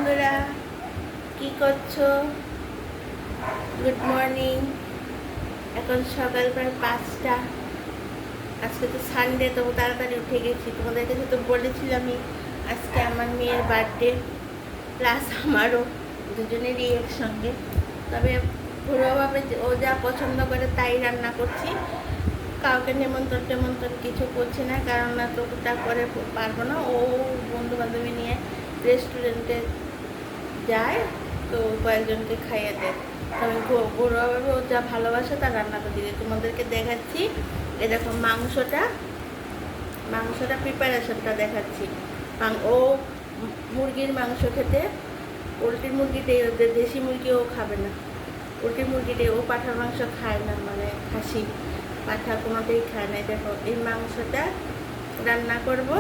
বন্ধুরা, কি করছো? Good morning. এখন সকাল প্রায় 5টা। আজকে তো সানডে, তবু তাড়াতাড়ি উঠে গেছি। তোমাদের কাছে তো বলেছিলামই আজকে আমার মেয়ের বার্থডে, প্লাস আমারও, দুজনেরই একসঙ্গে। তবে ঘরোয়াভাবে ও যা পছন্দ করে তাই রান্না করছি। কাউকে নেমন্তন্ন কিছু করছি না, কারণ এতটা করে পারবো না। ও বন্ধু বান্ধবী নিয়ে রেস্টুরেন্টে যায়, তো কয়েকজনকে খাইয়ে দেয়। আমি ঘরোয়াভাবে ও যা ভালোবাসে তা রান্না করে দিই। তোমাদেরকে দেখাচ্ছি, এরকম মাংসটা প্রিপারেশনটা দেখাচ্ছি। ও মুরগির মাংস খেতে, পোলট্রির মুরগিটাই, ওদের দেশি মুরগি ও খাবে না। পোলট্রির মুরগিটাই, ও পাঁঠার মাংস খায় না, মানে খাসি পাঠা কোনোটাই খায় না। দেখো, এই মাংসটা রান্না করব।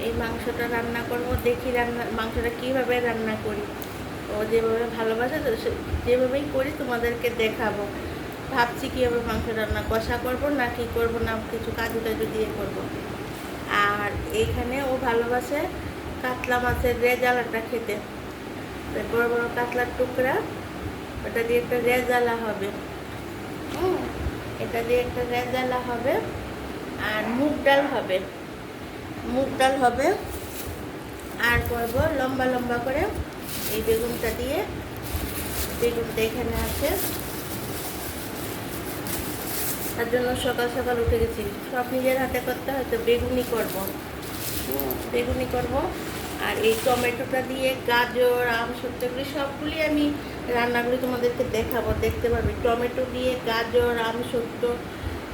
এই মাংসটা রান্না করব, দেখি মাংসটা কীভাবে রান্না করি। ও যেভাবে ভালোবাসে তো যেভাবেই করি তোমাদেরকে দেখাবো। ভাবছি কীভাবে মাংস রান্না, কষা করব না কি করব, না কিছু কাজু টাজু দিয়ে করব। আর এইখানে ও ভালোবাসে কাতলা মাছের রেজালাটা খেতে, বড় বড় কাতলার টুকরা, ওটা দিয়ে একটা রেজালা হবে। এটা দিয়ে একটা রেজালা হবে। আর মুগ ডাল হবে। আর করবো লম্বা লম্বা করে এই বেগুনটা দিয়ে। বেগুনটা এখানে আছে, তার জন্য সকাল সকাল উঠে গেছি। সব নিজের হাতে করতে হয়, তো বেগুনি করব। আর এই টমেটোটা দিয়ে গাজর, আমসত্ত্ব, এগুলি সবগুলি আমি রান্নাগুলি তোমাদেরকে দেখাবো, দেখতে পারবে। টমেটো দিয়ে গাজর, আমসত্ত্ব,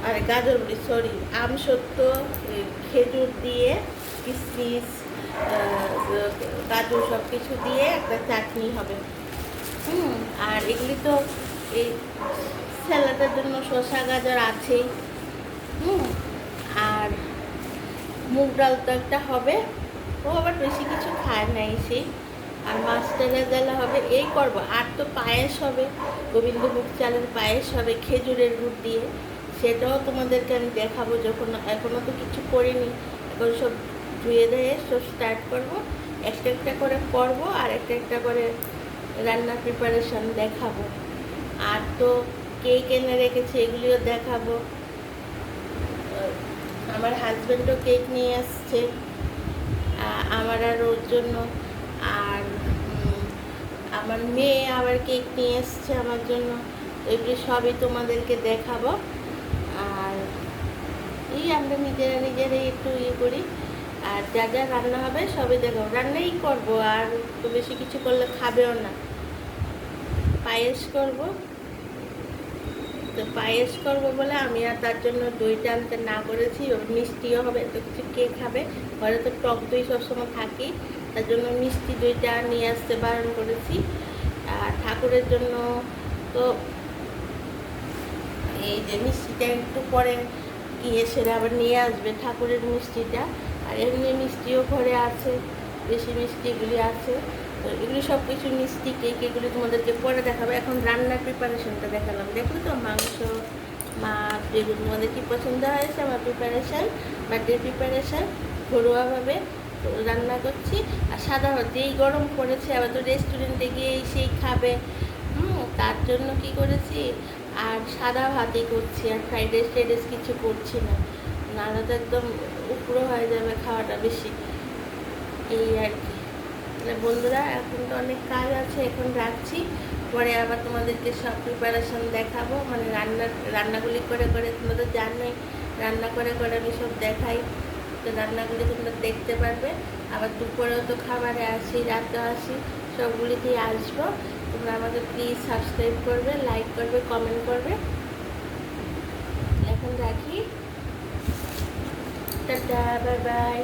আর গাজর বলি, সরি, আমসত্ত্ব, খেজুর দিয়ে, কিশমিশ, কাজু, সব কিছু দিয়ে একটা চাটনি হবে। আর এগুলি তো এই স্যালাডের জন্য শসা গাজর আছেই। আর মুগ ডাল তো একটা হবে, ও আবার বেশি কিছু খায় না সেই। আর মাছটা রেজালা হবে, এই করব। আর তো পায়েস হবে, গোবিন্দভোগ চালের পায়েস হবে খেজুরের গুড় দিয়ে। সেটাও তোমাদেরকে আমি দেখাবো যখন, এখনও তো কিছু করিনি। এখন সব ধুয়ে ধুয়ে সব স্টার্ট করব, একটা একটা করে করবো, আর একটা একটা করে রান্নার প্রিপারেশান দেখাবো। আর তো কেক এনে রেখেছি, এগুলিও দেখাবো। আমার হাজব্যান্ডও কেক নিয়ে আসছে আমার আর ওর জন্য। আর আমার মেয়ে আবার কেক নিয়ে এসছে আমার জন্য। এগুলি সবই তোমাদেরকে দেখাবো। আর এই আমরা নিজেরাই একটু করি। আর যা যা রান্না হবে সবই দেখাবো, রান্নাই করবো। আর তো বেশি কিছু করলে খাবেও না। পায়েস করব, তো পায়েস করবো বলে আমি আর তার জন্য দইটা আনতে না করেছি। ওর মিষ্টিও হবে, তো কিছু কে খাবে, ঘরে তো টক দই সবসময় থাকি, তার জন্য মিষ্টি দইটা নিয়ে আসতে বারণ করেছি। আর ঠাকুরের জন্য তো এই যে মিষ্টিটা একটু পরে গিয়ে সেটা আবার নিয়ে আসবে, ঠাকুরের মিষ্টিটা। আর এমনি মিষ্টিও ঘরে আছে, বেশি মিষ্টিগুলি আছে। তো এগুলি সব কিছু মিষ্টি কেক, এগুলি তোমাদেরকে পরে দেখাবো। এখন রান্নার প্রিপারেশনটা দেখালাম। দেখো তো মাংস, মাছ, বেগুন, তোমাদের কী পছন্দ হয়েছে আমার প্রিপারেশান, বার্থডে প্রিপারেশান। ঘরোয়াভাবে রান্না করছি। আর সাধারণত যেই গরম পড়েছে, আবার তো রেস্টুরেন্টে গিয়ে সেই খাবে, তার জন্য কি করেছি, আর সাদা ভাতই করছি। আর ফ্রাইড রাইস কিছু করছি না, নাহলে তো একদম উপরো হয়ে যাবে খাওয়াটা বেশি, এই আর কি। বন্ধুরা, এখন তো অনেক কাজ আছে, এখন রাখছি। পরে আবার তোমাদেরকে সব প্রিপারেশন দেখাবো, মানে রান্নাগুলি করে করে। তোমরা তো জানোই রান্না করে করে আমি সব দেখাই, তো রান্নাগুলি তোমরা দেখতে পারবে। আবার দুপুরেও তো খাবারে আসি, রাতেও আসি, সবগুলিতেই আসবো। তোমরা আমাকে প্লিজ সাবস্ক্রাইব করবে, লাইক করবে, কমেন্ট করবে। এখন রাখি, টাটা, বাই বাই।